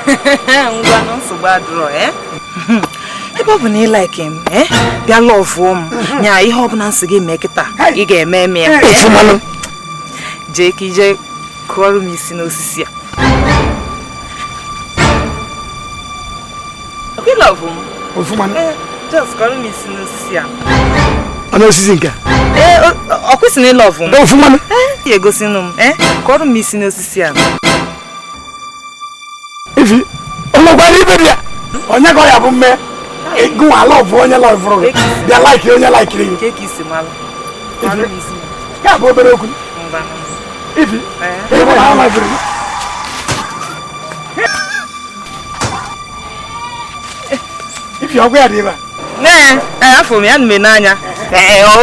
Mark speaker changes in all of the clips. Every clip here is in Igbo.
Speaker 1: Ngwa no so bad draw ebe bụ na ị like him bịa love m nya ihe ọ bụla nsị gị mee kịta ị ga-eme eme ya
Speaker 2: ofumanụ
Speaker 1: jee ka ije kụọrọ m isi n'osisi a ị love m
Speaker 2: ofumanụ
Speaker 1: just kụọrọ m isi n'osisi a
Speaker 2: ana osisi nke
Speaker 1: ọ kwesị na ị love m
Speaker 2: ofumanụ
Speaker 1: ya egosi nụ m kụọrọ m isi n'osisi a
Speaker 2: ifi ọlọgwara ibe ya onye ka ya bụ mme ego ala of onye love ro bịa like onye like ri
Speaker 1: nke ka isi malụ kụọrọ m isi
Speaker 2: ya bụ obere okwu ifi ebe ha like ri ifi ọgwụ ya dị ebe
Speaker 1: afọ m ya na n'anya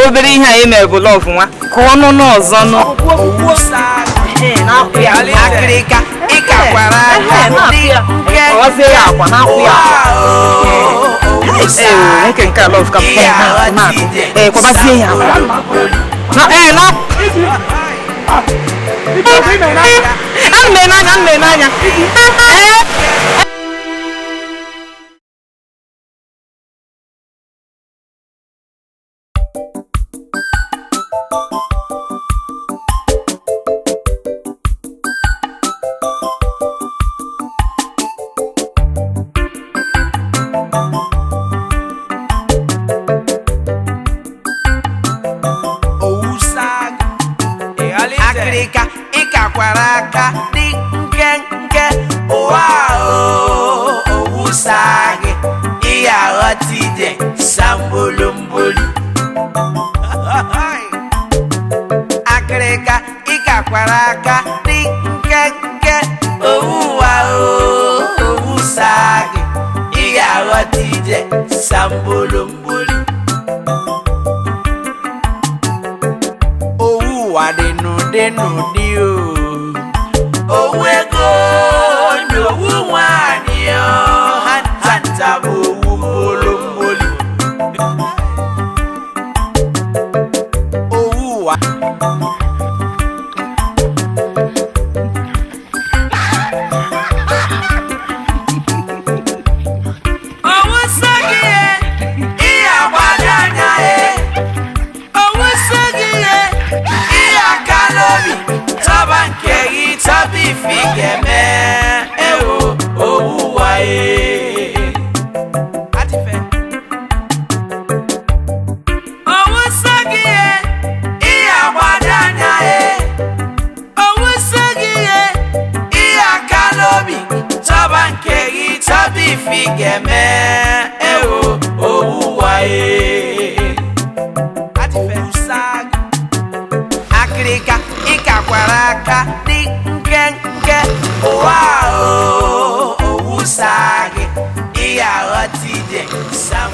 Speaker 1: obere ihe anyị mere bụ love nwa ka ọnụ n'ọzọ nụ
Speaker 3: akịrịka ịkakwara
Speaker 1: ọzie ya akwa na-akwụ ya nwoke nke love ka kwabazie ya akwa ana m n'anya
Speaker 3: akịrịka ịkakwara aka dị nke ụwa owusa gị ihe aghọta ije sambolomboli akịrịka ịkakwara aka dị nke ụwa owusa gị ihe aghọta ije sambolomboli denu di o owu ego n'owu nwanyị hanta bụ owu mbolomboli owu wa owu sagi ihe agbadanya owu sagi taba nke gị taba ife ị ga-eme ewo owuwa owuso gị ihe agbada anya owuso gị ihe aka n'obi taba nke gị taba ife ị ga-eme ewo owuwa akịrịka ịkakwara aka dị nke ụwa owusa gị ihe aghọta ije sam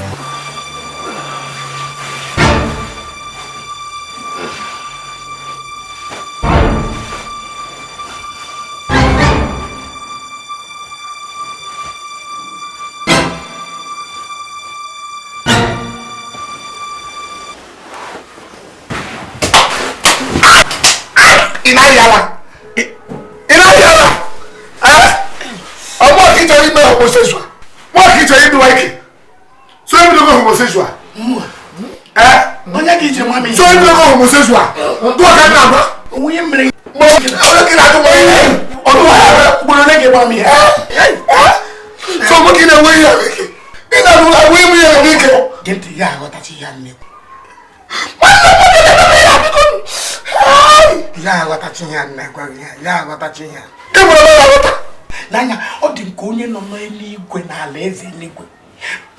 Speaker 2: inayala ọmọ kìí jẹ́ ìgbẹ́ homosexual wọ́n kìí jẹ́ ìdúwà ìkì so ebi lóko homosexual
Speaker 4: onye kìí jẹ́ mami
Speaker 2: so ebi lóko homosexual tó ọ̀ká ní àgbà
Speaker 4: òun yẹn mìíràn
Speaker 2: mọ́ ọ̀rẹ́ kìí nàtọ́ mọ́ ilé ọdún wà rẹ̀
Speaker 4: gbọ́dọ̀ lẹ́gẹ̀ẹ́ mami
Speaker 2: so mọ́ kìí náà wéyà wíkì nínú àwọn àwọn èmi yẹn wíkì
Speaker 4: gẹ́ntì yà àgọ́ta ti yà nìkú ya àgọ́ta ti yà nìkú ya àgọ́ta ti yà
Speaker 2: ìwọ̀n lọ́wọ́ àgọ́ta
Speaker 4: n'anya ọ dị nke onye nọ n'eluigwe na ala eze eluigwe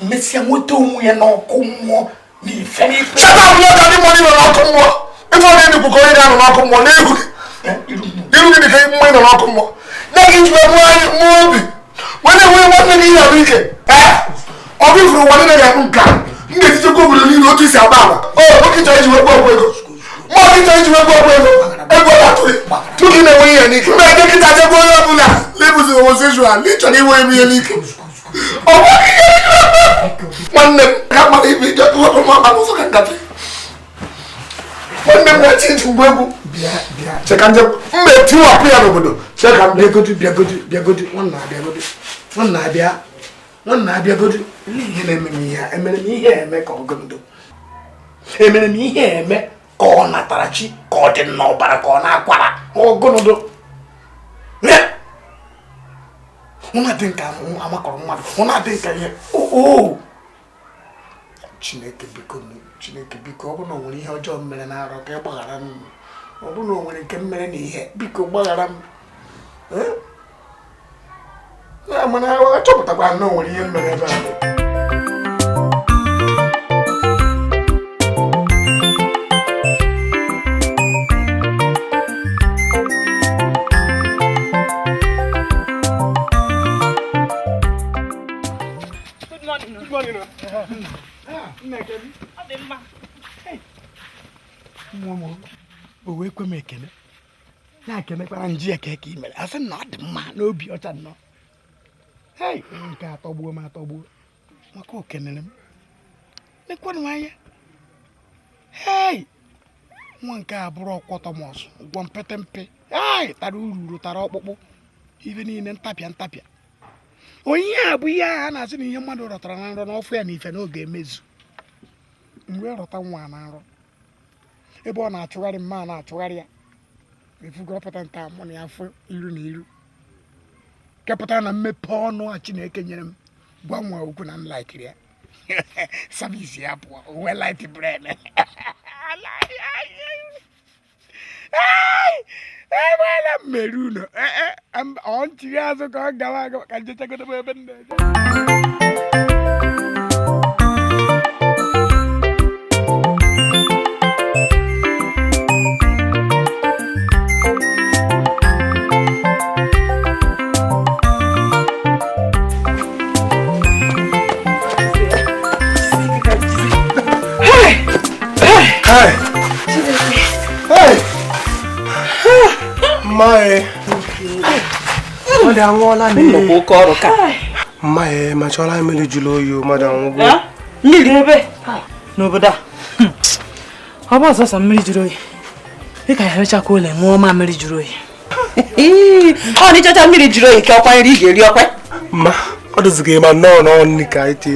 Speaker 4: mesịa nweta onwe ya n'ọkụ mmụọ n'ife
Speaker 2: chata abụọ ka ndị mmụọ nọ n'ọkụ mmụọ ife onye nnukwu ka onye ga-anọ n'ọkụ mmụọ n'ihu iru gị dịka mmụọ nọ n'ọkụ mmụọ na gị jụrụ mmụọ obi wee na-enwe nwanne gị ihe ahụ ike ọ bụ ifuru ụwa niile ga-abụ nka m ga-etichekwa obodo niile otu isi agba agba nwoke chọrọ iji wekwa ọgwụ ego mmụọ gị chọrọ iji wekwa ọgwụ ego ego atụghị tupu na-enwe ihe n'ike mgbe dọkịta jebe onye ọbụla lebuzi homosexual n'ịchọrọ inwe eme ihe n'ike nwanne m ka mara ibe ije wepụ m ọkpa n'ụzọ ka nkata nwanne m na-eti ntị mgbe egwu cheka njem mma etiwapụ ya n'obodo cheka m
Speaker 4: bịagodi nwanna bịagodi na-abịa godu ihe na-eme m ihe emere m ihe eme ka ọgụndụ emere m ihe eme ka ọ natara chi ka ọ dị n'ọbara ka ọ na-akwara ọgụndụ ụna dị nka amakọrọ mmadụ ụna dị nka ihe Chineke biko ọ bụrụ na o nwere ihe ọjọọ mere na-arọ ka ị gbaghara m ọ bụrụ na o nwere nke mere na ihe biko gbaghara m mana achọpụtakwa na o nwere ihe mere ebe a o wee kwe m ekele na-ekelekwara nji eke ka i mere asị na ọ dị mma n'obi ọcha nnọọ nke atọgbuo m atọgbuo maka o kenere m lekwanụ anya nwa nke a bụrụ ọkwọtọmọs ụgwọ mpete mpe tara ururu tara ọkpụkpụ ibe niile ntapịa onye a bụ ihe a na-asị na ihe mmadụ rọtara na nrọ n'ọfụ ya na ife n'oge emezu mgbe rọta nwa na nrọ ebe ọ na-achụgharị mma na-achụgharị ya efugọpụta nke amụ na ya afọ iru na iru kepụtara na mmepe ọnụ a Chineke nyere m gwa nwa okwu na m laikiri ya savisi ya pụọ onwe light brain enweela mmeri ụlọ ọ nchiri azụ ka ọ gawa aga ka njechagodo ebe m
Speaker 2: Mmae machola mmiri jụrụ oyi mmadụ anwụgo
Speaker 1: mmiri ebe n'obodo a ọ bụ ọsọsọ mmiri jụrụ oyi dịka ya rechakwa ole ṅụọ ma mmiri jụrụ oyi ọ na ịchọcha mmiri jụrụ oyi ka ọ kwanyere ị ga-eri ọkwe
Speaker 2: ma ọ dịziga ịma nnọọ nri ka iti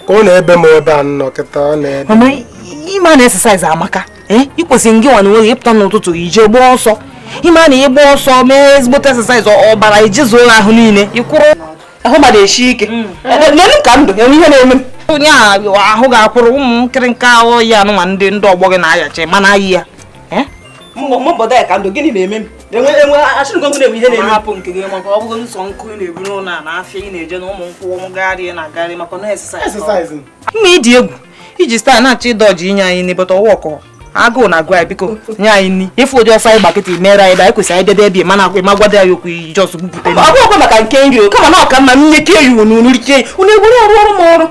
Speaker 2: ka ọ na-ebe m ebe a nnọọ kịta ọ na-ebe
Speaker 1: mama ịma na exercise amaka ị kwesịrị gị nwa na onwe gị ịpụta n'ụtụtụ ije gbaa ọsọ ịma na ịgba ọsọ mee ezigbote exercise ọbara ijizuo ahụ niile ịkwụrụ ahụ ma na-eshi ike lelu ka ndụ enwe ihe na-eme onye ahụ ga-akwụrụ ụmụ nkịrịnka ahụ ya anụma ndị ọgbọ gị na-ayachi mana ayị ya mọbọda ya ka ndụ gịnị na-eme m enwe achịrịgo m na-enwe ihe na-eme hapụ nke gị maka ọ bụgo nsọ nkụ ị na-ebu n'ụlọ a na-afịa ị na-eje na ụmụ nkwụ ọmụgharị na-agagharị maka na exercise mma ịdị egwu iji staa na-achọ ịdọji inye anyị n'ebota ọwa ọkọ agụụ na agụ anyị biko nye anyị nri ịfụ ụdị ọsọ anyị gbakịta mere anyị da anyị kwesịrị anyị dede ebe mana ma gwada ya okwu iji ọsọ bupụta ọ bụghị maka nke nri o kama na ọka mma m nye kee ya unu riche unu egburu ọrụ m ọrụ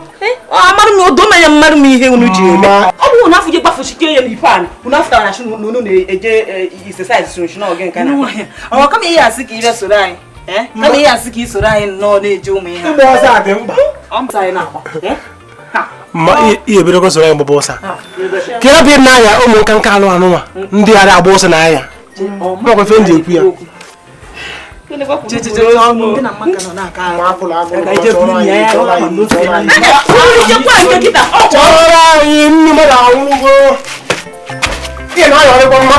Speaker 1: amarụ m odo menya mmadụ m ihe unu ji eme ọ bụrụ na afọ ji gbafuchike ya n'ife anyị unu afụtara na shi unu na-eje exercise sonshi na oge nke na ọ kama ihe asị ka ire soro anyị kama ihe asị ka ị soro anyị nnọọ na-eje ụmụ ihe
Speaker 2: ma ihe bere gosoro ya mgbaba ọsa kira bi na ya ụmụ nka nka anụ anụma ndị ara agba ọsọ na ya makwa fe ndị ekwu ya anyị nnu mmadụ anwụgo ihe na ayọ ọrịkwa mma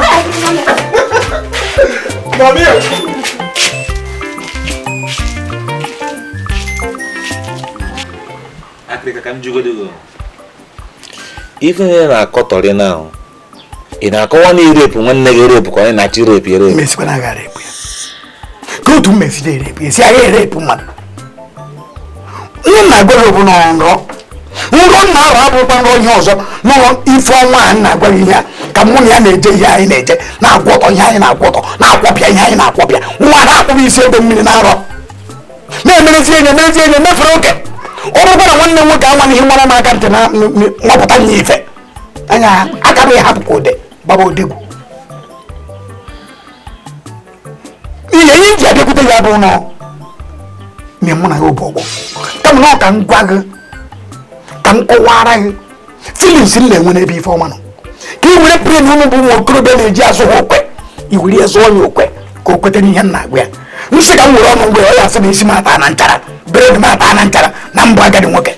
Speaker 5: ife ihe na-akọtọrị na ị na-akọwa na irepụ nwanne gị repụ ka onye na-achọ irepụ irepụ
Speaker 4: mesikwa na agara repụ ya ka otu mmesi na-erepụ ya si agha erepụ mmadụ ihe na-agwara bụ na nrọ nna ahụ abụrụkwa nrọ ihe ọzọ n'ụlọ ife ọnwa a na-agwara ihe ka mụ na ya na-eje ihe anyị na-eje na-agwọtọ ihe anyị na-agwọtọ na-akwọpịa ihe anyị na-akwọpịa nwa na-akwụba isi ebe mmiri na-arọ na-emerezi enye mefere oke ọ bụrụkwa na nwanne nwoke anwanaghị nwara m aka ntị na nwapụta nye ife anya akabeghị hapụ ka ode gbaba odegwu ihe ihe ji abịakwute ya bụ nọ mgbe mụ na ya obu ọgbọ kama na ọ ka m gwa gị ka m kọwara gị filins m na-enwe n'ebe ife ọma nọ ka i were pren ụmụ bụ nwa okorobịa na-eji azụ ha okwe i were ya zụọ ya okwe ka o kweta n'ihe m na-agwa ya nsị ka m were ọnụ mgbe ọ ya asị na isi m ata na nchara bred m ata na nchara na mbụ agadi nwoke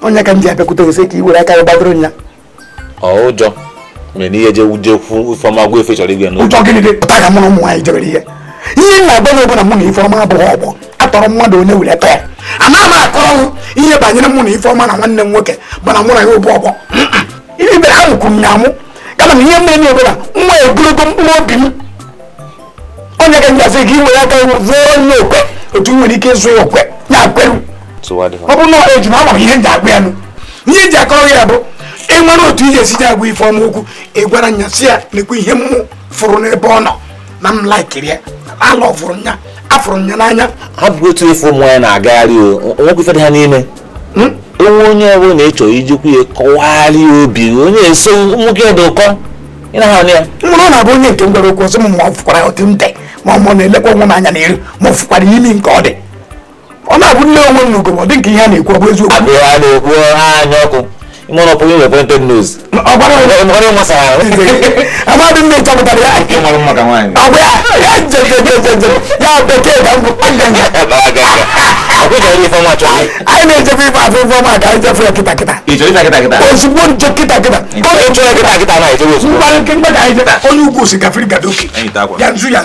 Speaker 4: onye ka m ji abịakwute ose ka i were aka ya gbadoro nya
Speaker 5: ụjọ mere na ihe jekwu Ifeọma gwa efe chọrọ igwe n'ụjọ
Speaker 4: ụjọ gịnị dị pụta ka mụ na ụmụ nwaanyị jebere ihe na-agba gị ọbụla mụ na Ifeọma abụghị ọgbọ atọrọ mmadụ onye were tọ ya ama m akọrọ ihe banyere mụ na Ifeọma na nwanne m nwoke bụ na mụ na ya ụbụ ọgbọ ihe ibere ha nwụkwuru m ya amụ kama na ihe mere n'ebela nwa egologo mkpụrụ obi m onye ka m gasị gị were aka zụọ onye okwe otu nwere ike ịzụ ya okwe ya kweru ọ bụ na eji na ama ihe m ji agwa ya nụ ihe ji akọrọ ya bụ ịnwere otu iji esi ji agwa Ifeọma okwu ị gwara nya si ya nekwa ihe m fụrụ n'ebe ọ nọ na m laikiri ya ala ọfụrụ nya afụrụ nya n'anya
Speaker 5: ha bụ otu ife ụmụ ya na-agagharị onwekwa ife dị ha n'ime enwe onye ọbụla na-echọ ijikwu ya kọwagharị obi onye eso nwoke dị ụkọ ị na ha ya
Speaker 4: nwere ọ na-abụ onye nke m gwara okwu ọsị m ma ọ fụkwara otu m dị ma ọ na-elekwa onwe m anya n'iru ma ọ fụkwara imi nke ọ dị ọ na-abụ nne onwe m n'ugo ma ọ dị nke ihe a na-ekwu ọ bụ eziokwu
Speaker 5: abụ ha na-ekwu anya ọkụ ịmụrụ ọpụ inwe printed news
Speaker 4: amadị m na-echọpụtara ya ọgwa ya ya bekee ka mbụ anyị na-ejefe ife afọ Ifeọma ka anyị jefe ya kịta ozugbo nje kịta mkparị nke mgbe ka anyị jeta onye ugwu osikafiri gadoke ya nzu ka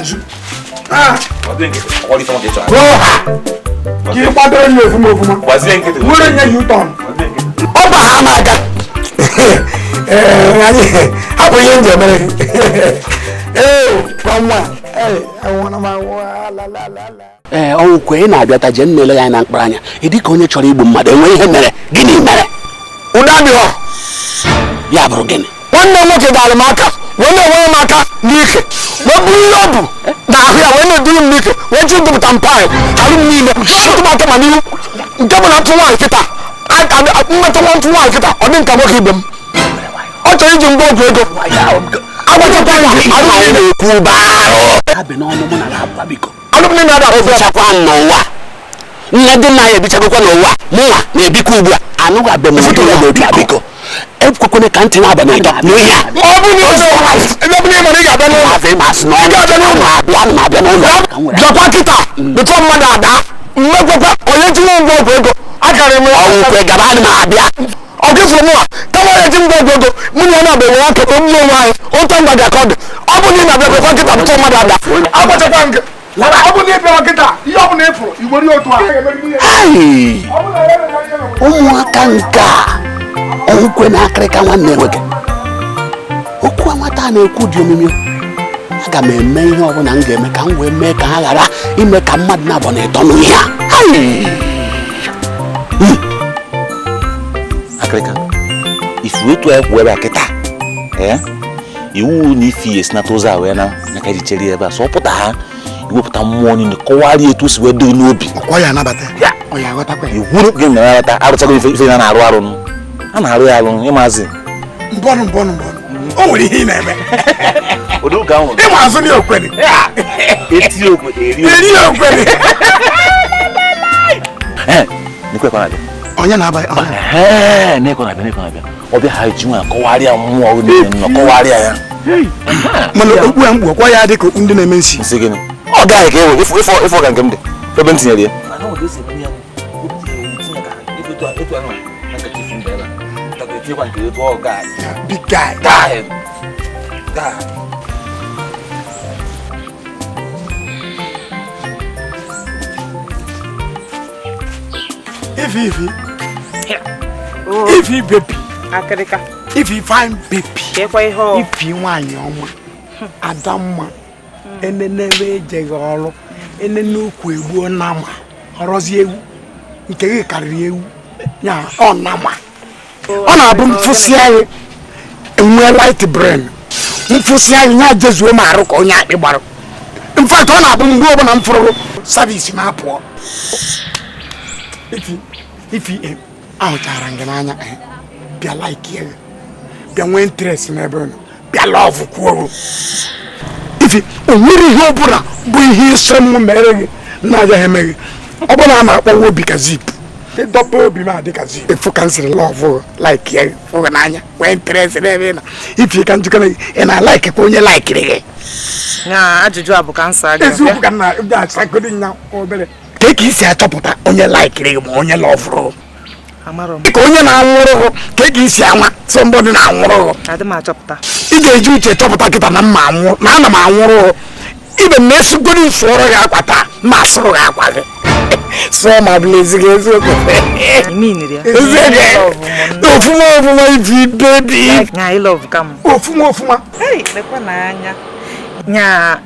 Speaker 4: ị kwadoro ya ofuma nwere nye U-turn ọ bụ ha na-aga hapụ ihe nje mere ọnwụ kwe ị na-abịata je nnele ya na mkpara anya ị dị ka onye chọrọ igbu mmadụ enwe ihe mere gịnị mere ụdadịghọ ya bụrụ gịnị nwanne m nwoke dara m aka wee na-enwe m aka n'ike wee bụrụ ihe ọ bụ n'ahụ ya wee na-eduru m n'ike wee ji dụpụta mpaị alụ m niile tụmata ma n'ihu nke bụ na ntụ nwaanyị kịta mmetụ nwa ntụ nwaanyị kịta ọ dị nka nwoke ibe m ọ chọrọ iji mgbe ọgwụ ego agbachakwa na-ekwu alụmdi na ada ebichakwa n'ụwa nne dị nna ya ebichagokwa n'ụwa mụnwa na-ebikwa ugbu a anụghị abịa m biko ekwekwana ka ntị na-aba n'ịdọ n'ihe bịakwa kịta dụtọ mmadụ ada mmekwekwa onye tinye mgbe ọgwụ ego akarị m ọgwụkwe gaba adị m abịa ọkịfụrụ mụnwa kama onye ji mgbe ọgwụ ego mụ na ya na-abịa nwe aka ka mgbe onwe anyị ụtọ mgbada ka ọ dị ọ bụ na ị na-abịakwekwa kịta dụtọ mmadụ ada agbachakwa nke ọ bụ na ịbịara kịta ihe ọ bụla ịfụrụ igbori otu a ụmụaka nke a ọnwụkwe na akịrịka nwanne nwoke okwu nwata na-ekwu dị omimi aga m eme ihe ọbụla m ga-eme ka m wee mee ka ha ghara ime ka mmadụ na-abụ na ịtọ n'ihe a
Speaker 5: akịrịka ifu otu anyị kwụ ebe a kịta iwu na ifi esinata ụzọ a wee na ka eji chere ebe a so ọ pụta ha iwepụta mmụọ niile kọwarịa etu o si wee dị n'obi iwuru gị na ya arụchago ife na na-arụ arụ a na-arụ ya arụ ịmazi
Speaker 4: mbọnụ o nwere ihe ị na-eme ịma azụ na okwere
Speaker 5: eti okwe
Speaker 4: eri okwere onye na-aba
Speaker 5: na-abịa ọbịa ha ji nwa kọwarịa mmụọ niile nọ kọwarịa ya
Speaker 4: mana okpu ya mkpu ọkwa ya dị ka okpu ndị na-eme nsi
Speaker 5: gịnị ọ gaghị ka ewe ịfọ ka nke m dị ebe m tinyere ya
Speaker 4: big guy If baby
Speaker 1: akịrịka
Speaker 4: if you find baby if you nwanyị ọma adamma enenebe ejeghị ọrụ enene ukwu egbuo nama ọrọzi ewu nke gị karịrị ewu ya ọ nama ọ na-abụ mfụsị anyị enwe light brain mfụsị anyị ya jezuo ma arụ ka onye akpị gbara mfat ọ na-abụ mgbe ọbụla m fụrụ savisi na-apụọ ifi ahụchara gị n'anya bịa like ya bịa nwee interest n'ebe ọ nọ bịa love kwuo ifi o nwere ihe ọ bụla bụ ihe isi m mere gị na-agaghị eme gị ọ bụla a na-akpọwa obi ka zip ịdọpa obi m adịkazi efu ka m siri lọvụ like ya fụga n'anya nwee interest n'ebe na ifi ka njikọ ị na-like kwa onye likiri gị
Speaker 1: ajụjụ a bụ ka nsa gị
Speaker 4: eziokwu ka nna achakodi nya obere ka isi achọpụta onye likiri gị ma onye lọvụrụ ka onye na-anwụrụ ka isi anwa somebody na-anwụrụ ị ga-eji uche chọpụta kịta na mma anwụ na ana m anwụrụ ibe m na-esugoro sụọrọ gị akwa taa ma asụrụ gị akwa gị sụọ ma bụla ezighị eziokwu ofuma ifi bebi ofuma
Speaker 1: nya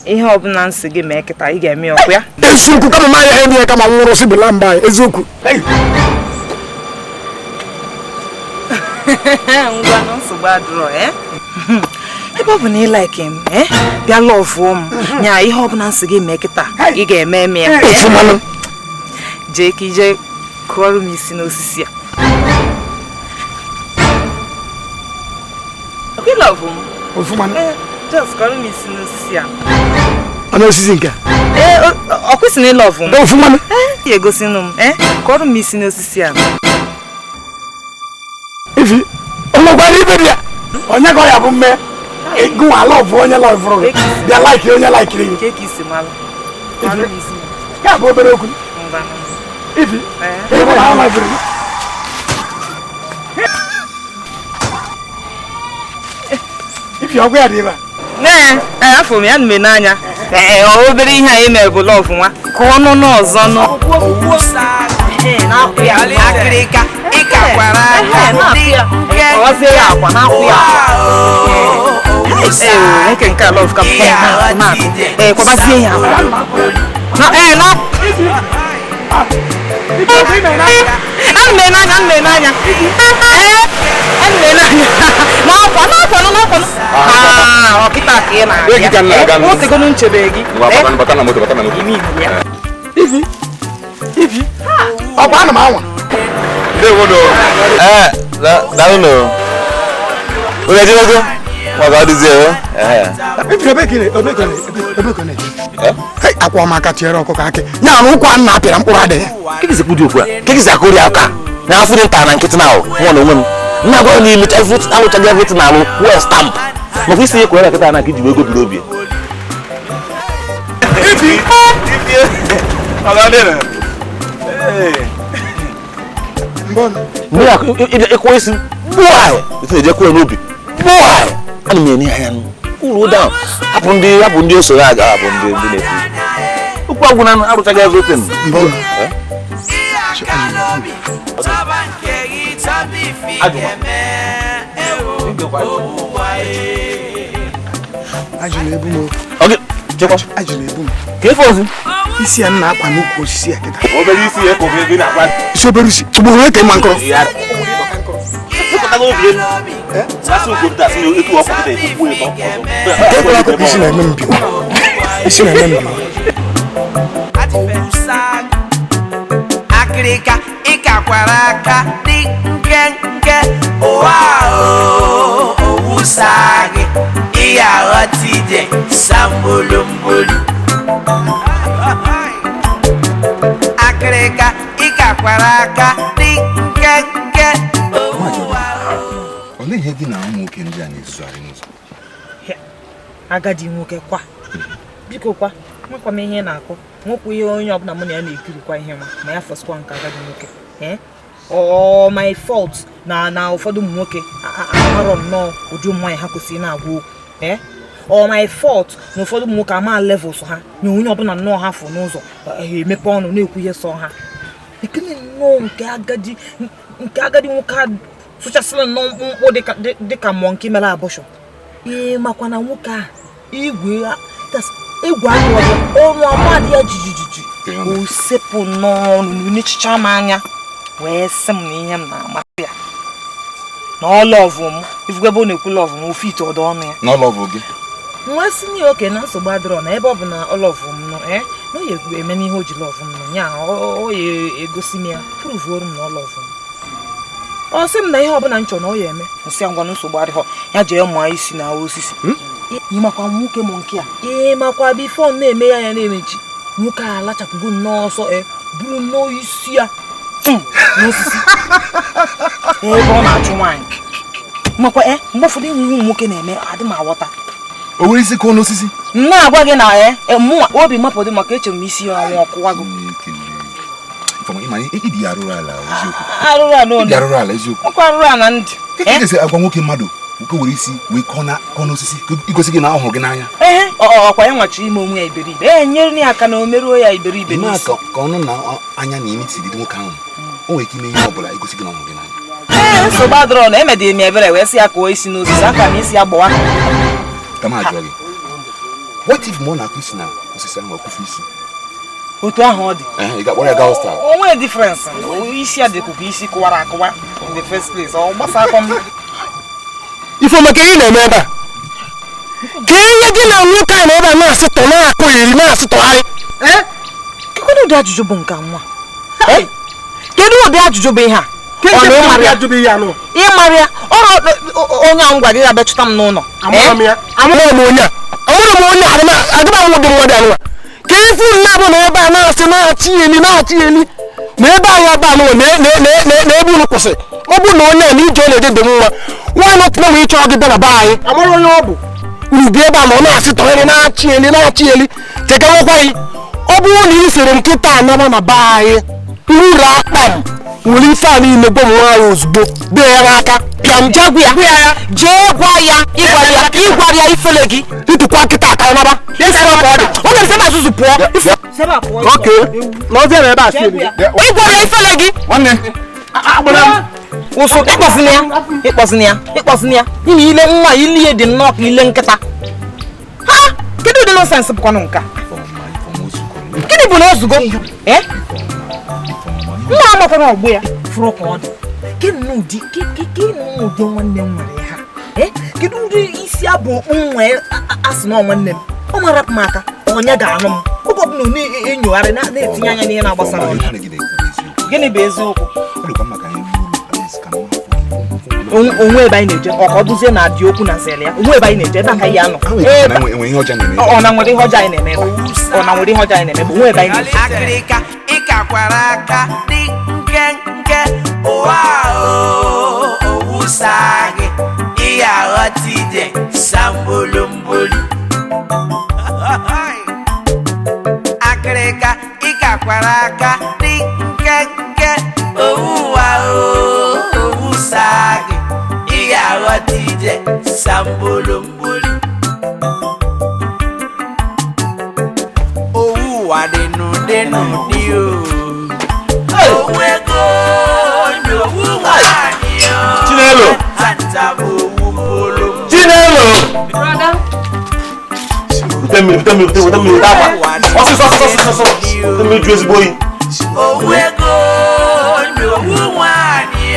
Speaker 1: ihe ọbụla nsị gị mee kịta ị ga-eme ọkụ ya
Speaker 4: eziokwu kama ma ya eme kama nwụrụ sibila mba eziokwu
Speaker 1: ngwa na nsogbu adịrọ ebe ọ bụ na ị like m bịa lọvụọ m nya ihe ọbụla nsị gị mee kịta ị ga-eme eme ya jee ka ije kụọrọ m isi n'osisi a ọkwa ịlọvụ m
Speaker 4: ofuma
Speaker 1: just kụọrọ m isi n'osisi a
Speaker 4: ọnụ osisi nke
Speaker 1: ọ kwụsị na ịlọvụ m
Speaker 4: ofuma
Speaker 1: ya egosinụ m kụọrọ m isi n'osisi a
Speaker 4: ifi ọlọgbara ibe bịa onye ka ọ ya bụ mme ịgụ ala ọbụ onye lọvụrụ gị bịa laikiri onye laikiri gị
Speaker 1: ka isi malụ kụọrọ m isi
Speaker 4: ya bụ obere okwu ifi ebe ha maziri ifi ọgwụ ya dị ebe a
Speaker 1: afọ m ya nme n'anya obere ihe anyị mere bụ lọvụ nwa ka ọnụ n'ọzọ nụ
Speaker 3: akịrịka ịkakwara
Speaker 1: ọzie ya akwa na-akwụ ya nwoke nke a lọvụ ka kwabazie ya akwa n'anya ọkịta ka ị na-abịa otegonu nchebe gị
Speaker 4: ifi ọkwa ana m anwa
Speaker 5: daalụnụ onye ejirego maka ọdịzie
Speaker 4: akwa maka tiere ọkụkọ akị nya na ụkwa nna apịara mkpụrụ adịghị
Speaker 5: kekizekwu okwu a kekizakori aka na afụ dị nta na nkịtị na ahụ nwa na onwe m nna gwa na imecha alụchaghị everything na alụ wee stamp makwa isi ihe kwere na nkịta na ka iji wee gobiri obi ịkwa isi gbuo na-eje kwere n'obi gbuo ana m enye anya uru ụda hapụ ndị osoro aga hapụ ndị na-ekwu okwu agwụ na arụchaghị everything
Speaker 4: isi ya nna akwa n'ukwu osisi ya kịta
Speaker 5: obere isi ya
Speaker 4: isi obere isi tụgburu nwoke ịma nkọrọ isi na-eme mbiwa isi na-eme mbiwa
Speaker 3: akịrịka ịkakwara aka dị nkenke ụwa owusa gị ihe aghọta ije sambulumbulu akịrịka ịkakwara aka dị nkenke
Speaker 6: olee ihe gị na ụmụ nwoke ndị a na-ezuzugharị n'ụzọ
Speaker 1: agadi nwoke kwa biko kwa nwekwa m ihe na-akụ nwekwa ihe onye ọbụla mụ na ya na-ekirikwa ihe ma ya fọsikwa nke agadi nwoke ọ my fault na ụfọdụ ụmụ nwoke amarọ nnọọ ụdị ụmụ nwaanyị ha kwesịrị na-agwa okwu ọ my fault na ụfọdụ ụmụ nwoke ama levels ha nye onye ọbụla nnọọ ha fụ n'ụzọ ha emepe ọnụ na-ekwu ihe sọ ha ekene nnọọ nke agadi nwoke a sụchasịrị nnọọ mkpụmkpụ dịka mmụọ nke mere abọshọ makwa na nwoke a egwu agụọdị ọnụ amadị ya jijijiji o sepụ n'ọnụ n'echicha m anya wee sị m na ihe m na-amasị ya na ọlọvụ m ifugebe ọ na-ekwu lọvụ m ofe ite ọdọ ọnụ ya
Speaker 6: n'ọlọvụ gị
Speaker 1: nwa si na oke na nsogbu adịrọ na ebe ọ bụ na ọlọvụ m nọ na ọ ya eme n'ihe o ji lọvụ m nọ ya ọ ya egosi m ya pruvuoru m na ọlọvụ m ọ sị m na ihe ọbụla m chọrọ na ọ ya eme nsị ngwa na nsogbu adịghọ ya jee mụọ isi na osisi ịmakwa nwoke m nke a ịmakwa bifo na-eme ya na-emechi nwoke a lachapụgo nnọọ ọsọ buru nnọọ isi ya n'osisi ebe ọ na-achụ nwaanyị makwa mgbe ụfọdụ enwe ụmụ nwoke na-eme adị m aghọta
Speaker 6: O nwere isi kụọ n'osisi?
Speaker 1: na-agwa gị na mụnwa obi mapụdị maka echere m isi ọnwụ ọkụwago
Speaker 6: Ịdị arụrụ ala eziokwu.
Speaker 1: arụrụ ala
Speaker 6: Ịdị arụrụ ala eziokwu.
Speaker 1: ọkwa arụrụ ala ndị
Speaker 6: Ị ga-esi agwa nwoke mmadụ nwoke were isi wee kọọ n'osisi igosi gị na ọ hụrụ gị n'anya.
Speaker 1: ọkwa ya nwachi ime onwe ya iberibe nyere ya aka na o meruo ya iberibe n'isi
Speaker 6: ka ọnụ na anya na imi tiri dị nwoke ahụ o nwere ike ime ihe ọ bụla igosi gị na ọ hụrụ gị n'anya.
Speaker 1: nsogbu adọrọ na emedịrị m ebere wee sị ya ka o isi n'osisi aka m isi ya gbawa
Speaker 6: Ka m ajụọ gị, what if mụ na-akụ isi na osisi ahụ ọkụfu isi?
Speaker 1: otu ahụ ọ dị
Speaker 6: Ị ga-akpọrọ ya gaa hostel?
Speaker 1: o nwere difrensị isi ya dịkwa ka isi kụwara akụwa in the first place ọ gbasa akọ m
Speaker 2: Ifeoma ka ị na-eme ebe a ka ihe gị na nwoke a na ebe a na-asịtọ na-akụ iri na-asịtọgharị
Speaker 1: kedu ụdị ajụjụ bụ nke nwa kedu ụdị ajụjụ bụ ihe a ịmara ya ọrụ onye ahụ gwa gị ya bịachụta m n'ụlọ
Speaker 2: amụrụ m onye a agaba m ụdị mmadụ anụwa ka ifu nna bụ na ebe a na-asị na-achị eli na ebe anyị ebe anụwa na ebe unu kwụsị ọ bụ na onye a na ije ọ na-eje dị mma nwaanyị ọtụna ma ịchọ gị bịa na be anyị amụrụ onye ọ bụ unu bi ebe a ma ọ na-asị tọgharị na-achị eli cheka nwekwaghị ọ bụrụ na ị sịrị nkịta anaba na be anyị uru akpa m nwere ife a niile gwa m nwaanyị ozugbo bee ya n'aka pịam
Speaker 1: jee gwa ya ịgwara ya ifele gị
Speaker 2: ịtụkwa nkịta aka naba
Speaker 1: ọ ga-esi ebe azụzụ pụọ
Speaker 2: n'ọbịa ebe a
Speaker 1: ịgwara ya ifele gị ụsụ ịkpọzina ya ime ile nwa ilie dị nnọọ ka ile nkịta ha kedu ụdị nọsensị bụkwanụ nka gịnị bụ na ozugo nwa amakwana ọgbụ ya fụrụ ka ọ dị gịnị ụdị nwanne m nwere ha kedu ụdị isi abụ nwa asị na nwanne m ọ mara m aka onye ga-anụ m oge ọbụla na-enyogharị na-etinye anya n'ihe na-agbasara ọnya gịnị bụ eziokwu onwe ebe anyị na-eje ọka ọ bụzie na adị okwu na zele ya onwe ebe anyị na-eje ebe aka ya anọ ọ na nwere ihe ọjọọ anyị na-eme ebe onwe ebe anyị na-eje
Speaker 3: akịrịka ịkakwara aka dị nkenke ụwa owusa gị ihe aghọta ije sambolomboli akịrịka ịkakwara aka dị nkenke ụwa owusa gị ihe aghọta ije sambolomboli ụwa dị n'ụdị n'ụdị onwego n'owu nwanyị
Speaker 5: Chinelo
Speaker 3: anta bụ owu polo
Speaker 5: Chinelo Bute mmiri akwa ọsịsọ bute mmiri ju ezigbo oyi
Speaker 3: onwego n'owu nwanyị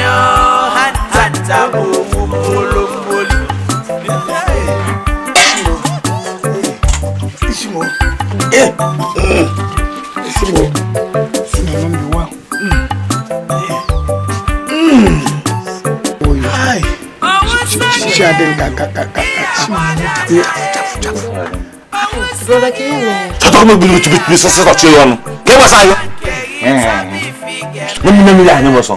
Speaker 3: anta bụ owu polo mboli
Speaker 5: Chọtara m ebili mechi sọsọ ọchị ya ọnụ ka e gbasa ya na mmiri anyị ọsọ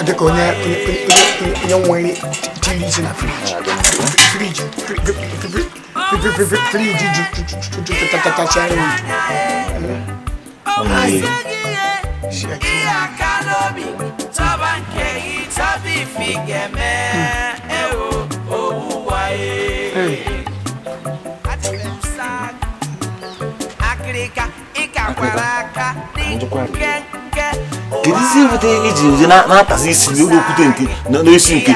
Speaker 4: dịka onye nwere tiri isi na friji
Speaker 5: kedu isi ebute iji ụdị na-atazi isi n'oge okwute nke n'isi nke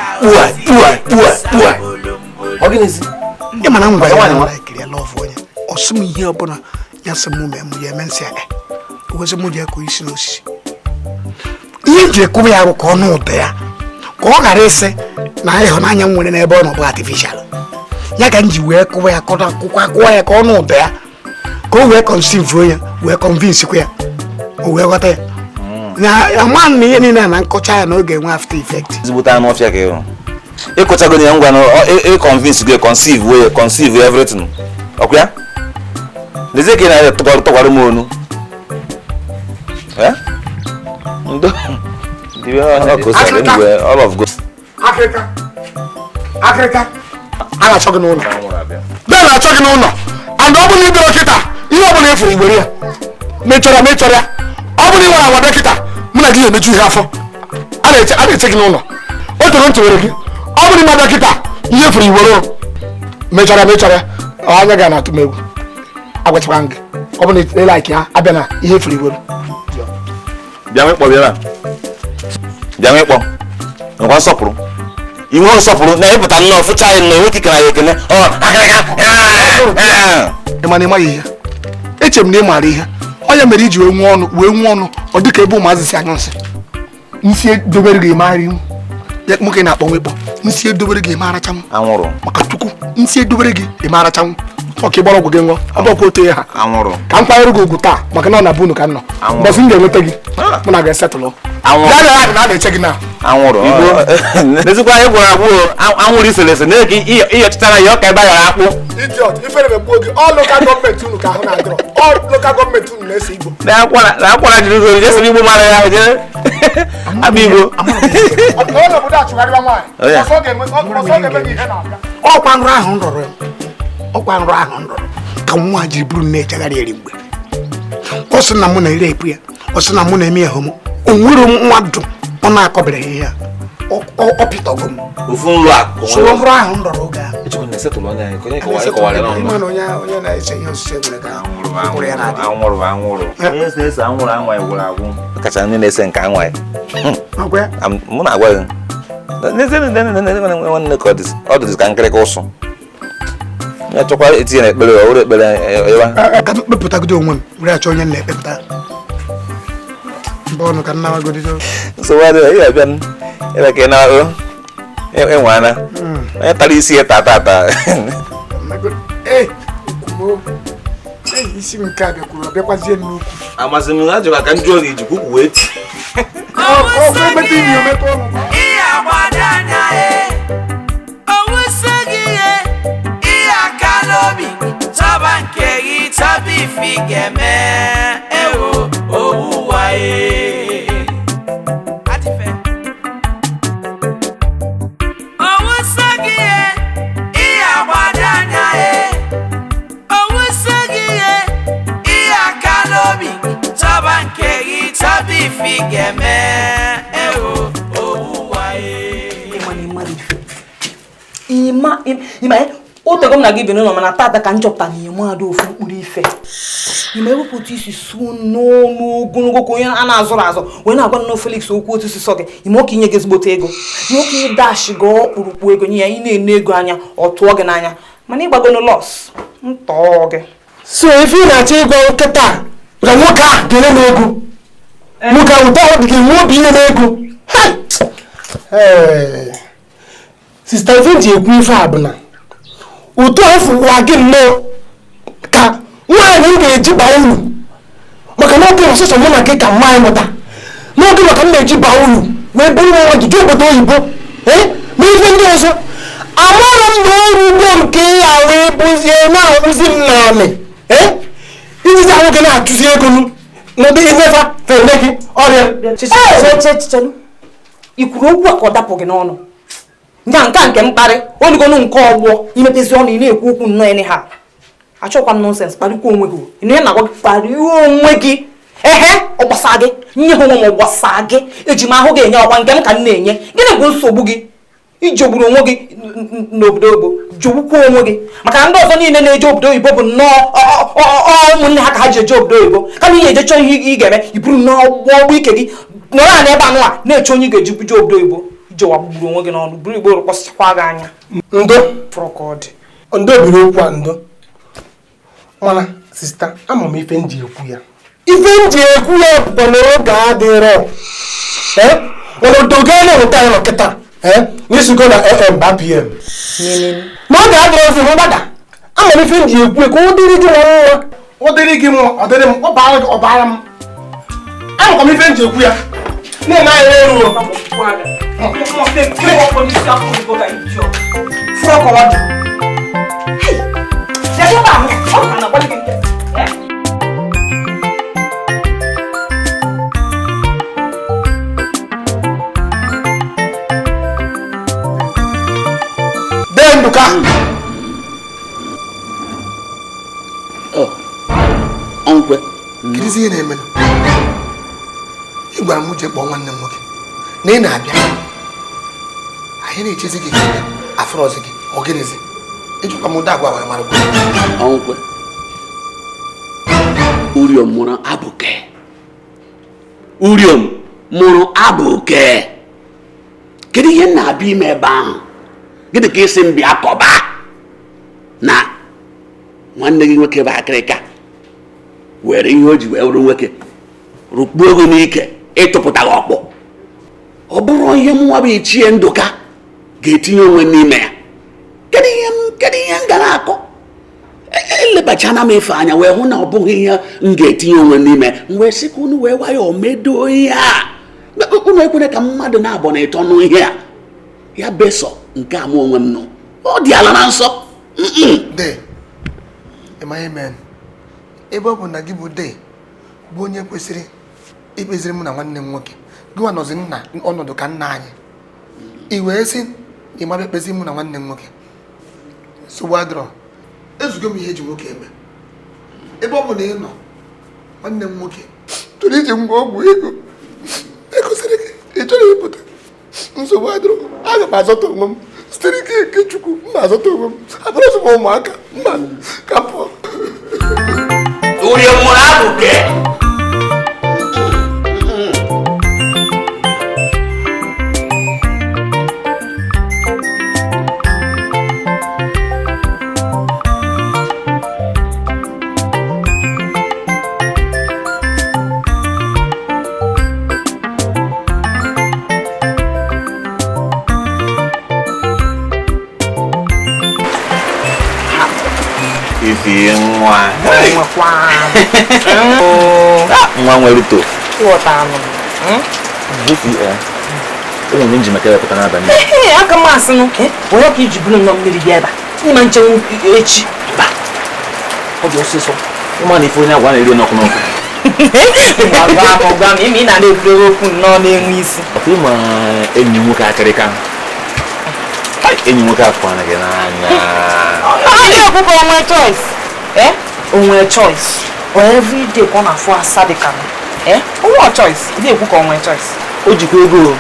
Speaker 5: ọ gịnịzi
Speaker 4: ị mana ngwa ya na ekiri ya lọfụ onye ọsụ m ihe ọbụla ya sị m mee m ya eme nsị aka owezi m ji ekụ isi n'osisi ihe ji ekwube ya arụ ka ọ nụ ụda ya ka ọ ghara ịsị na ịhụnanya m nwere n'ebe ọ nọ bụ artificial ya ka m ji wee kụwa ya kụwa ya ka ọ nụ ụda ya ka o wee kọnsivu ya wee kọnvinsikwa ya o wee ghọta ya ama na ihe niile na nkọcha ya na oge enwe after effect
Speaker 5: ezigbote anụ ọfịa ka ịhụrụ ịkọchago ya ngwa na ịkọnvinsi gị conceive everything ọkwa ya lezie ka ị na-tọkwara m onu Ndo. All of go.
Speaker 2: Akịrịka. A na-achọ gị n'ụlọ. Bịa na-achọ gị n'ụlọ. And ọ bụrụ na ị bịara kịta, ihe ọ bụla efu igbere ya. Mechọrọ ya. Ọ bụrụ na ị nwere agwa kịta, mụ na gị ga-emeju ihe afọ. A na-eche gị n'ụlọ. O toro ntị were gị. Ọ bụrụ na ị bịara kịta, ihe furu igbere. Mechọrọ ya. Anya ga na-atụ m egwu. Agwachakwa gị. Ọ bụrụ na ị like ya, abịa na ihe furu igbere.
Speaker 5: Bịa nwekpọ. Nkwa nsọpụrụ. Iwe nsọpụrụ na-epụta nnọọ fụcha anyị na enwe kikara ya ekene.
Speaker 2: Ị ma na ị maghị ihe. Eche m na ị maara ihe. Onye mere iji wee nwee ọnụ ọ dịka ebe ụmụazị si anyụ nsị. Nsị edobere gị eme arị ya nwoke na-akpọ nwekpọ. Nsị edobere gị eme arachanwụ.
Speaker 5: Anwụrụ.
Speaker 2: Maka Chukwu, nsị edobere gị eme arachanwụ. Ọka ịgbara ọgwụ gị ṅụọ, ọbụkwa otu ha.
Speaker 5: Anwụrụ.
Speaker 2: Ka m kwanyere gị ugwu taa maka na ọ na-abụ unu ka m nọ. Mbọsị m ga-enweta gị. Mụ na ga-esetụlụ.
Speaker 5: Anwụrụ.
Speaker 2: Ya na a na-eche gị na.
Speaker 5: Anwụrụ. N'ezikwa anyị gwara akpụ anwụrụ iselese na-eke ịyọchịtara ya ọka ebe a yọrọ akpụ.
Speaker 2: Idiot, ifere megbuo gị. Ọ lokal gọọmenti unu ka ahụ na-adọrọ. Ọ lokal gọọmenti unu na-ese Igbo.
Speaker 5: Na-akwara jiri ụzọ jesiri Igbo mara ya je abụ Igbo.
Speaker 2: Ọ n'obodo achụgharịwa nwaanyị. Ọsọ ga-eme gị ihe na-abịa. Ọkwa nrọ ahụ ndọrọ ka nwa jiri bụrụ na-echegharị eri mgbe. Ọ sị na mụ na-ere epu ya. Ọ sị na mụ na-eme ya homo. O nwere nwa dụ ọ na-akọbere ihe ya. Ọ pịtọgo m.
Speaker 5: Ofu nrụ akụ.
Speaker 2: So nrọ ahụ ndọrọ oge ahụ.
Speaker 5: Echekwa na-esetụlụ onye anyị onye kọwara n'ọnụ.
Speaker 2: Onye na-eche ihe osise nwere ka
Speaker 5: Anwụrụ. Onye na-ese anwụrụ anwa gwụrụ agwụ. Kacha ndị na-ese nke anwa ya. Mụ na-agwa gị. N'ezie nwanne ka ọ dịzi ka nkịrịka ụsụ. Ya chọkwa etinye na ekpere ọ were ekpere ebe.
Speaker 2: Ka m kpepụtagide onwe m were achọ onye na-ekpepụta. Mbọnụ ka nna wagodido.
Speaker 5: Nsogbu adịghị ihe abịa ebe ka ị na-ahụ enwana. Onye tara isi ya tata.
Speaker 2: Isi m nke a bịakwuru ọbịakwazie nnukwu.
Speaker 5: Amasị m na ajụka ka m jụọ gị iji kwukwu wee ti.
Speaker 3: Ihe agbada anya owuso gị ihe aka n'obi chọba nke gị chọba ife ga-eme ewo owuwa owuso gị ihe agbada anya owuso gị ihe aka n'obi chọba nke gị chọba ife ga-eme ewo owuwa
Speaker 1: Ima otego m na gị bi n'ụlọ mana tata ka m chọpụta na ịma ada ofu mkpụrụ ife. Ima ewepụta isi suo n'ọnụ ogologo ka onye a na-azụrụ azụ wee na-agwa nọ Felix okwu otu si sọ gị ime oke inye gị ezigbote ego na oke ịdashi gị ọkpụrụkpụ ego nye ya ị na-ene ego anya ọ tụọ gị n'anya mana ịgbago n'ụlọs ntọọ gị.
Speaker 2: So ife ị na-achọ ịgwa nkịta na nwoke ahụ ga-enye m ego. Nwoke ahụ ụtọ dị gị nwe obi inye m ego. Sista ife ji ekwu ife a bụ na ụtọ efu ụwa gị nnọọ ka nwaanyị m ga-eji baa uru maka na oge ọsụsọ mụ na gị ka nwaanyị mụta n'oge maka m na-eji baa uru wee bụrụ nwa gị obodo oyibo na ife ndị ọzọ amara m na ọrụ ugbo nke ya wee bụzie na-ahụzi m naanị ijizi ahụ gị na-achụzi ego n'ụdị inefa fere gị ọrịa.
Speaker 1: Ikwuru okwu a ka ọ dapụ gị n'ọnụ nke mkparị oligonu nke ọgbọ imepezi ọnụ ị na-ekwu okwu nnọọ ene ha achọkwa m nọnsens kparịkwa onwe gị ị na-agwa gị kparịa onwe gị ọ gbasa gị nye ha onwe m gbasa gị eji m ahụ ga-enye ọkwa nke m ka m na-enye gịnị bụ nsogbu gị ijogburu onwe gị n'obodo oyibo jogbukwa onwe gị maka na ndị ọzọ niile na-eje obodo oyibo bụ nnọọ ụmụnne ha ka ha ji eje obodo oyibo kama ihe ejechọ ihe ị ga-eme iburu n'ọgbọ ike gị nọrọ a n'ebe anụ a na-eche onye ị ga-eji buje obodo oyibo ijewa gbugburu onwe gị n'ọnụ buru igbo kpọsịchakwa gị anya
Speaker 2: ndo
Speaker 1: fụrụ ka ọ dị
Speaker 2: ndo biri okwu a ndo mana sista ama m ife m ji ekwu ya bụ na oge adịrọ obodo ga na-enweta ya n'ọkịta n'isugo na am ba pm na oge adịrọ ozi mgbada ama m ife m ji ekwu ka ọ dịrị gị nwa ọ dịrị m ọ baara m ama m ife m ji ekwu ya na-eme anyị eruo Nduka.
Speaker 7: Oh. Onkwe.
Speaker 2: Kirizi ihe na-eme. Ị gwara m je kpọọ nwanne m nwoke. Na ị na-abịa. Anyị na-echezi gị afọrọ ọzọ gị. Ọ gịnịzi? Ejikwa m ụda agwa wee mara gwa.
Speaker 7: Onkwe. Uriom mụrụ abụke. Uriom mụrụ abụke. Kedu ihe na-abịa ime ebe ahụ? Gịnị ka isi m bịa kọba na nwanne gị nwoke bụ akịrịka were ihe o ji wee wuru nwoke rụkpuo ego n'ike ịtụpụta gị ọkpụ? Ọ bụrụ ihe nwa bụ Ichie Ndụka ga-etinye onwe n'ime ya. Kedu ihe m gara akọ? Elebachana m ife anya wee hụ na ọ bụghị ihe m ga-etinye onwe n'ime, m wee sị ka unu wee nwayọọ medo ihe a. Unu ekwere ka mmadụ na-abọ na ịtọ nụ ihe a ya besọ nke a mụ onwe m nọ. Ọ dị ala na nsọ.
Speaker 2: De ịma ihe mee ebe ọ bụ na gị bụ de bụ onye kwesịrị ikpeziri m na nwanne m nwoke gị nwa nọzi nna ọnọdụ ka nna anyị i wee sị ị mara ekpezi m na nwanne m nwoke nsogbu adịrọ ezugo m ihe eji nwoke eme ebe ọ bụ na ị nọ nwanne m nwoke tụrụ iji ngwa ọgwụ ego ekosiri gị ị chọrọ ịpụta nsogbu adịrọ aga m azọta onwe m site n'ike nke Chukwu mma azọta onwe m abụrụ ọzọ m ụmụaka mma ka pụọ
Speaker 7: Uriom mụrụ abụke.
Speaker 5: Ifi nwa. Nwa nwere to. Bufi onye nji maka epụta n'abalị.
Speaker 1: Aka m asị nụ onye ka iji bụrụ nọ mmiri bịa ebe a ịma nchenwu echi ba ọ dị ọsịsọ
Speaker 5: Ịma na ife onye agwa na-eri n'ọkụ n'ọkụ.
Speaker 1: gwa m ime ị na-ekwu okwu nnọọ na-enwe isi.
Speaker 5: Ịma enyi nwoke akịrịka. Enyi nwoke afọ anaghị n'anya.
Speaker 1: Onye ọkụkọ onwe choice. Onwe choice. Every day ka ọ na-afụ asa dị ka onwe choice. Ndị ekwu ka onwe choice.
Speaker 5: O jikwa ego.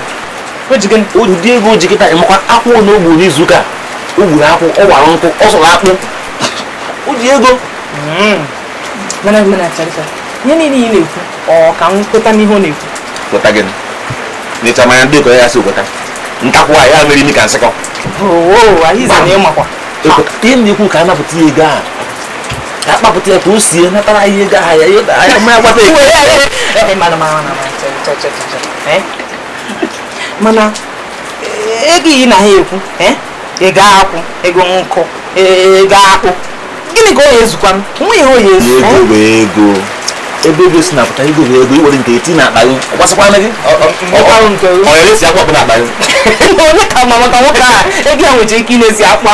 Speaker 1: O ji gịnị?
Speaker 5: Ụdị ego o ji kịta ịmakwa akwụ na o gburu izu ụka. O gburu akwụ, ọ gbara nkụ, ọ sọrọ akpụ. O ji ego.
Speaker 1: Mana charịcha. Ihe niile ị na-ekwu ọ ka m kweta n'ihe ọ na-ekwu.
Speaker 5: Kweta gịnị? N'ịcha manya ndị ya si kweta. Ntakwa ya mere imi ka nsịkọ.
Speaker 1: Anyị na ịmakwa.
Speaker 5: Ihe na-ekwu ka a napụta ego a. Ka a kpapụta ya ka o sie natara ihe ego ahụ ya mmanya gbata ego.
Speaker 1: Mana ego ị na ha ekwu ego akwụ ego nkụ ego akpụ gịnị ka ọ ga-ezukwa nwa ihe ọ ga-ezu
Speaker 5: ego bụ ego ebe ego si napụta ego bụ ego iwere nke eti na akpa gị ọ gbasakwana gị ọ na-esi akwa na akpa gị
Speaker 1: onye ka ma maka nwoke a ego ya nwere ike ịna-esi akpa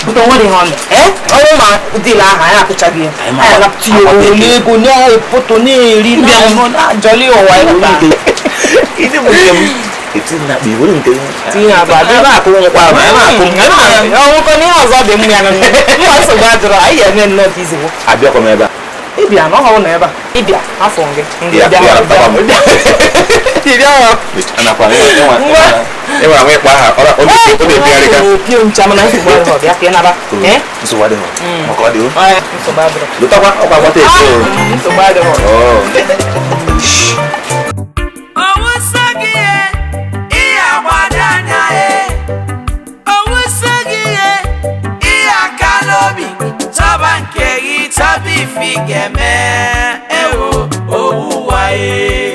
Speaker 1: bụta nwa dị họndụ ọnwụ ma dịla aha anyị akụchaghị ya anyị anapụta ya ego na-efoto na-eri na-ajọli ụwa
Speaker 5: ịdị bụ nke m eti na akpa iwere nke
Speaker 1: tinye aba ebe akụ nwekwa ọnwụkọ n'ihe ọzọ dị mma ya na mma nsogbu adịrọ anyị ga-eme nnọọ ka izigbo
Speaker 5: abịakwa m ebe a
Speaker 1: ịbịa na ọhụrụ na ebe a ịbịa afọ gị pio ncha mana nsogbu adịrọ bịa ka ị naba
Speaker 5: nsogbu adịrọ maka ọ dị
Speaker 1: nsogbu adịrọ
Speaker 5: lụtakwa ọkwa gbata ego
Speaker 1: nsogbu adịrọ
Speaker 3: Tabi fi geme ewo owu wae